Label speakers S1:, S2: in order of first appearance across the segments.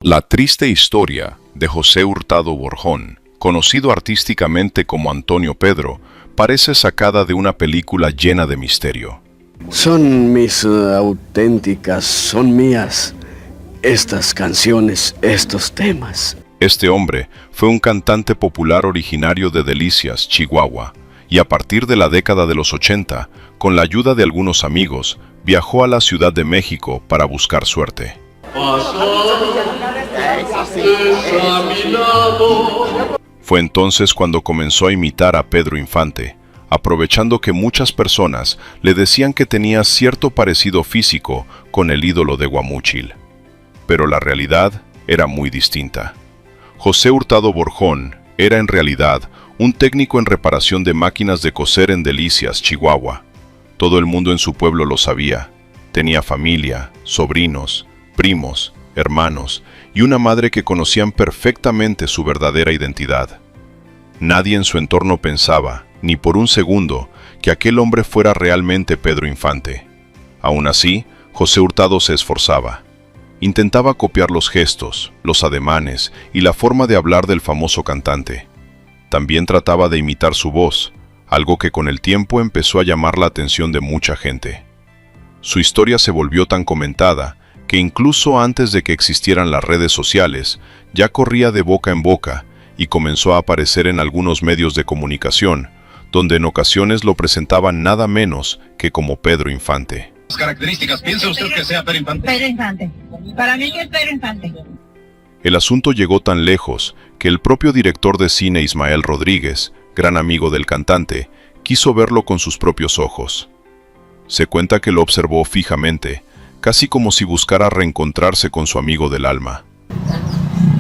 S1: La triste historia de José Hurtado Borjón, conocido artísticamente como Antonio Pedro, parece sacada de una película llena de misterio.
S2: Son mis auténticas, son mías estas canciones, estos temas.
S1: Este hombre fue un cantante popular originario de Delicias, Chihuahua, y a partir de la década de los 80, con la ayuda de algunos amigos, viajó a la Ciudad de México para buscar suerte. Fue entonces cuando comenzó a imitar a Pedro Infante, aprovechando que muchas personas le decían que tenía cierto parecido físico con el ídolo de Guamúchil. Pero la realidad era muy distinta. José Hurtado Borjón era en realidad un técnico en reparación de máquinas de coser en Delicias, Chihuahua. Todo el mundo en su pueblo lo sabía. Tenía familia, sobrinos, primos, hermanos y una madre que conocían perfectamente su verdadera identidad. Nadie en su entorno pensaba, ni por un segundo, que aquel hombre fuera realmente Pedro Infante. Aún así, José Hurtado se esforzaba. Intentaba copiar los gestos, los ademanes y la forma de hablar del famoso cantante. También trataba de imitar su voz, algo que con el tiempo empezó a llamar la atención de mucha gente. Su historia se volvió tan comentada que incluso antes de que existieran las redes sociales, ya corría de boca en boca y comenzó a aparecer en algunos medios de comunicación, donde en ocasiones lo presentaban nada menos que como Pedro Infante.
S3: Características, ¿piensa usted que sea Pedro Infante?
S4: Pedro Infante. Para mí que es Pedro Infante.
S1: El asunto llegó tan lejos que el propio director de cine Ismael Rodríguez, gran amigo del cantante, quiso verlo con sus propios ojos. Se cuenta que lo observó fijamente, casi como si buscara reencontrarse con su amigo del alma.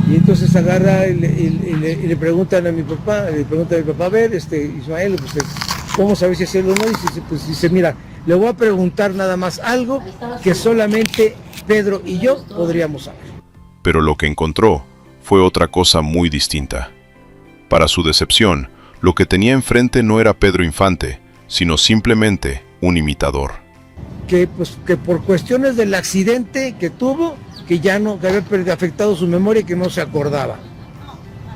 S5: Y entonces agarra y le preguntan a mi papá, a ver, Ismael, pues, ¿cómo sabes si hacerlo o no? Y dice, mira, le voy a preguntar nada más algo que solamente Pedro y yo podríamos saber.
S1: Pero lo que encontró fue otra cosa muy distinta. Para su decepción, lo que tenía enfrente no era Pedro Infante, sino simplemente un imitador.
S5: Que por cuestiones del accidente que tuvo, que había afectado su memoria y que no se acordaba.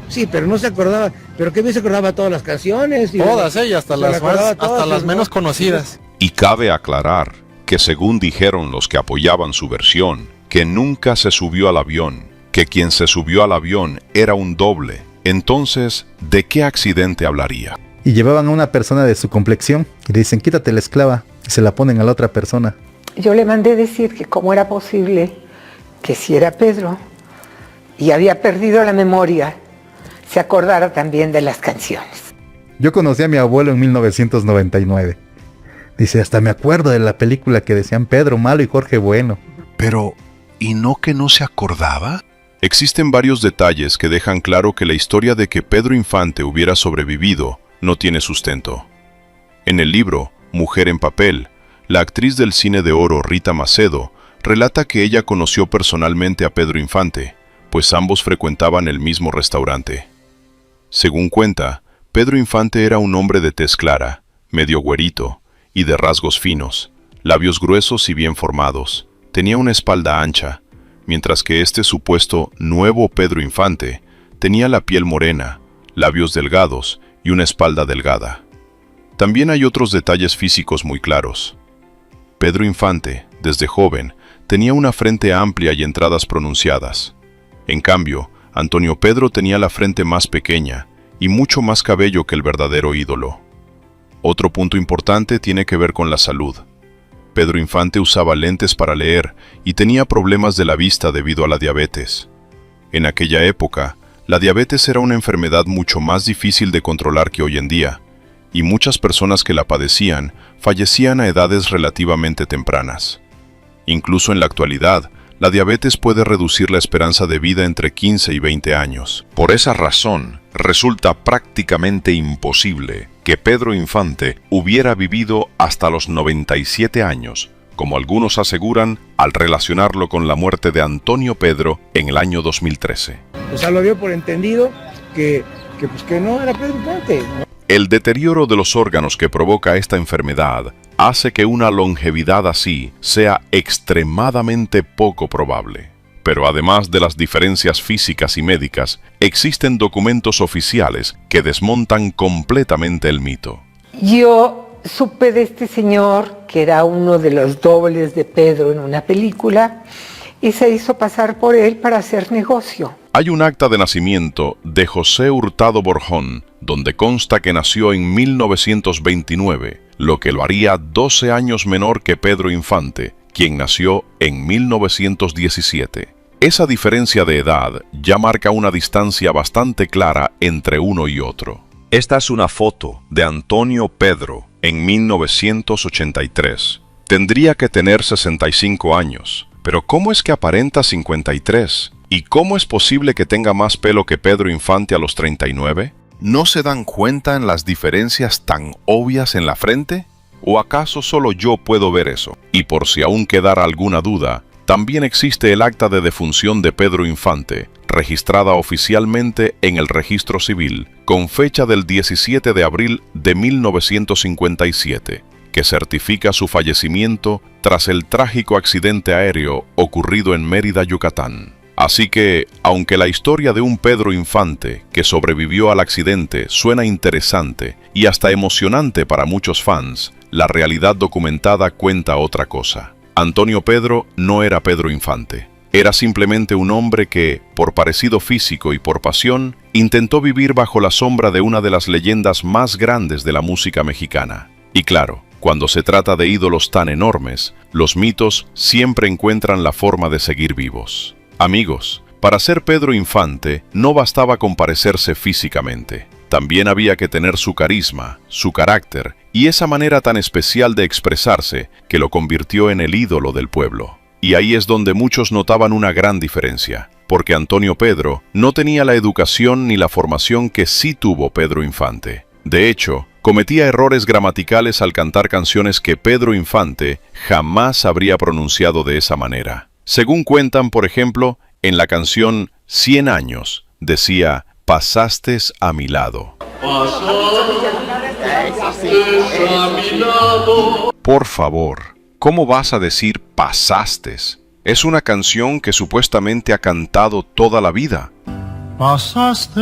S5: Sí, pero no se acordaba, pero que bien se acordaba todas las canciones. Y
S6: todas, y hasta las menos conocidas.
S1: Y cabe aclarar que según dijeron los que apoyaban su versión, que nunca se subió al avión, que quien se subió al avión era un doble. Entonces, ¿de qué accidente hablaría?
S7: Y llevaban a una persona de su complexión y le dicen, quítate la esclava, y se la ponen a la otra persona.
S8: Yo le mandé decir que cómo era posible que si era Pedro y había perdido la memoria, se acordara también de las canciones.
S7: Yo conocí a mi abuelo en 1999. Dice, hasta me acuerdo de la película que decían Pedro Malo y Jorge Bueno.
S1: Pero, ¿y no que no se acordaba? Existen varios detalles que dejan claro que la historia de que Pedro Infante hubiera sobrevivido no tiene sustento. En el libro Mujer en papel, la actriz del cine de oro Rita Macedo relata que ella conoció personalmente a Pedro Infante, pues ambos frecuentaban el mismo restaurante. Según cuenta, Pedro Infante era un hombre de tez clara, medio güerito, y de rasgos finos, labios gruesos y bien formados. Tenía una espalda ancha, mientras que este supuesto nuevo Pedro Infante tenía la piel morena, labios delgados y una espalda delgada. También hay otros detalles físicos muy claros. Pedro Infante, desde joven, tenía una frente amplia y entradas pronunciadas. En cambio, Antonio Pedro tenía la frente más pequeña y mucho más cabello que el verdadero ídolo. Otro punto importante tiene que ver con la salud. Pedro Infante usaba lentes para leer y tenía problemas de la vista debido a la diabetes. En aquella época, la diabetes era una enfermedad mucho más difícil de controlar que hoy en día, y muchas personas que la padecían fallecían a edades relativamente tempranas. Incluso en la actualidad, la diabetes puede reducir la esperanza de vida entre 15 y 20 años.
S9: Por esa razón, resulta prácticamente imposible que Pedro Infante hubiera vivido hasta los 97 años, como algunos aseguran al relacionarlo con la muerte de Antonio Pedro en el año 2013.
S5: O sea, lo dio por entendido que no era Pedro Infante, ¿no?
S1: El deterioro de los órganos que provoca esta enfermedad hace que una longevidad así sea extremadamente poco probable. Pero además de las diferencias físicas y médicas, existen documentos oficiales que desmontan completamente el mito.
S8: Yo supe de este señor, que era uno de los dobles de Pedro en una película, y se hizo pasar por él para hacer negocio.
S1: Hay un acta de nacimiento de José Hurtado Borjón, donde consta que nació en 1929, lo que lo haría 12 años menor que Pedro Infante, quien nació en 1917. Esa diferencia de edad ya marca una distancia bastante clara entre uno y otro.
S9: Esta es una foto de Antonio Pedro en 1983. Tendría que tener 65 años, pero ¿cómo es que aparenta 53? ¿Y cómo es posible que tenga más pelo que Pedro Infante a los 39? ¿No se dan cuenta en las diferencias tan obvias en la frente? ¿O acaso solo yo puedo ver eso? Y por si aún quedara alguna duda, también existe el acta de defunción de Pedro Infante, registrada oficialmente en el Registro Civil, con fecha del 17 de abril de 1957, que certifica su fallecimiento tras el trágico accidente aéreo ocurrido en Mérida, Yucatán. Así que, aunque la historia de un Pedro Infante que sobrevivió al accidente suena interesante y hasta emocionante para muchos fans, la realidad documentada cuenta otra cosa. Antonio Pedro no era Pedro Infante. Era simplemente un hombre que, por parecido físico y por pasión, intentó vivir bajo la sombra de una de las leyendas más grandes de la música mexicana. Y claro, cuando se trata de ídolos tan enormes, los mitos siempre encuentran la forma de seguir vivos. Amigos, para ser Pedro Infante no bastaba con parecerse físicamente. También había que tener su carisma, su carácter y esa manera tan especial de expresarse que lo convirtió en el ídolo del pueblo. Y ahí es donde muchos notaban una gran diferencia, porque Antonio Pedro no tenía la educación ni la formación que sí tuvo Pedro Infante. De hecho, cometía errores gramaticales al cantar canciones que Pedro Infante jamás habría pronunciado de esa manera. Según cuentan, por ejemplo, en la canción 100 años, decía: «Pasastes a mi lado». Por favor, ¿cómo vas a decir pasastes? Es una canción que supuestamente ha cantado toda la vida.
S6: Pasaste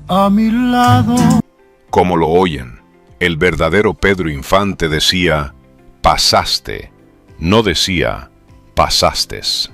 S6: a mi lado.
S1: Como lo oyen, el verdadero Pedro Infante decía pasaste, no decía pasastes.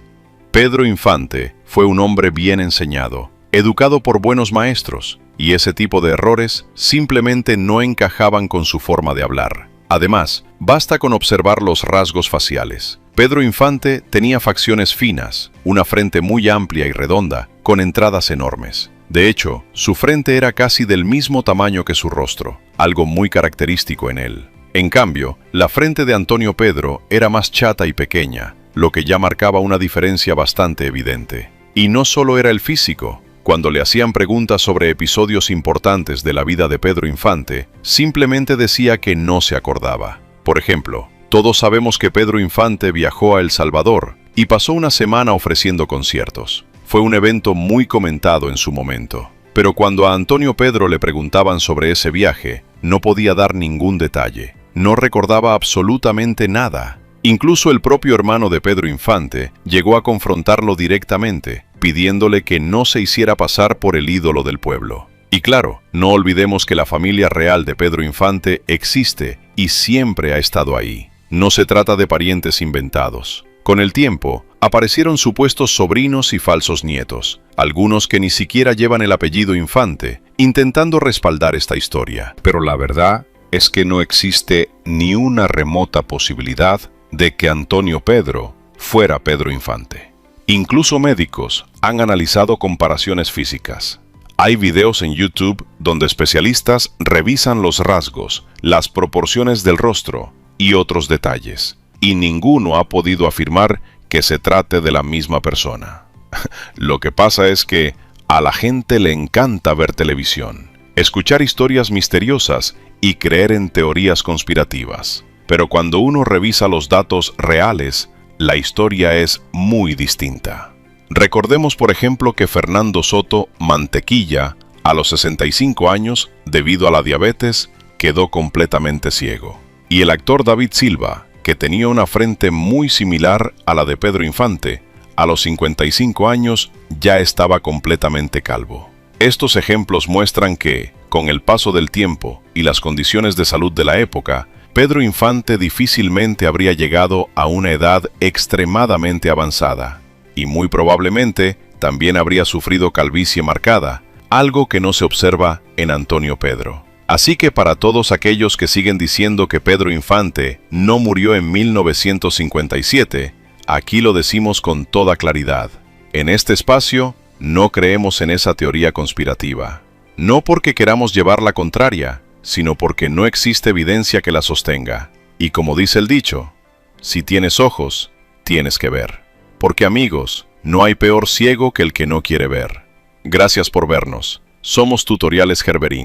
S1: Pedro Infante fue un hombre bien enseñado, educado por buenos maestros, y ese tipo de errores simplemente no encajaban con su forma de hablar. Además, basta con observar los rasgos faciales. Pedro Infante tenía facciones finas, una frente muy amplia y redonda, con entradas enormes. De hecho, su frente era casi del mismo tamaño que su rostro, algo muy característico en él. En cambio, la frente de Antonio Pedro era más chata y pequeña, lo que ya marcaba una diferencia bastante evidente. Y no solo era el físico. Cuando le hacían preguntas sobre episodios importantes de la vida de Pedro Infante, simplemente decía que no se acordaba. Por ejemplo, todos sabemos que Pedro Infante viajó a El Salvador y pasó una semana ofreciendo conciertos. Fue un evento muy comentado en su momento. Pero cuando a Antonio Pedro le preguntaban sobre ese viaje, no podía dar ningún detalle. No recordaba absolutamente nada. Incluso el propio hermano de Pedro Infante llegó a confrontarlo directamente, pidiéndole que no se hiciera pasar por el ídolo del pueblo. Y claro, no olvidemos que la familia real de Pedro Infante existe y siempre ha estado ahí. No se trata de parientes inventados. Con el tiempo, aparecieron supuestos sobrinos y falsos nietos, algunos que ni siquiera llevan el apellido Infante, intentando respaldar esta historia. Pero la verdad es que no existe ni una remota posibilidad de que Antonio Pedro fuera Pedro Infante. Incluso médicos han analizado comparaciones físicas. Hay videos en YouTube donde especialistas revisan los rasgos, las proporciones del rostro y otros detalles, y ninguno ha podido afirmar que se trate de la misma persona. Lo que pasa es que a la gente le encanta ver televisión, escuchar historias misteriosas y creer en teorías conspirativas. Pero cuando uno revisa los datos reales, la historia es muy distinta. Recordemos, por ejemplo, que Fernando Soto Mantequilla, a los 65 años, debido a la diabetes, quedó completamente ciego. Y el actor David Silva, que tenía una frente muy similar a la de Pedro Infante, a los 55 años ya estaba completamente calvo. Estos ejemplos muestran que, con el paso del tiempo y las condiciones de salud de la época, Pedro Infante difícilmente habría llegado a una edad extremadamente avanzada, y muy probablemente también habría sufrido calvicie marcada, algo que no se observa en Antonio Pedro. Así que para todos aquellos que siguen diciendo que Pedro Infante no murió en 1957, aquí lo decimos con toda claridad. En este espacio, no creemos en esa teoría conspirativa. No porque queramos llevar la contraria, sino porque no existe evidencia que la sostenga. Y como dice el dicho, si tienes ojos, tienes que ver. Porque amigos, no hay peor ciego que el que no quiere ver. Gracias por vernos. Somos Tutoriales Gerberín.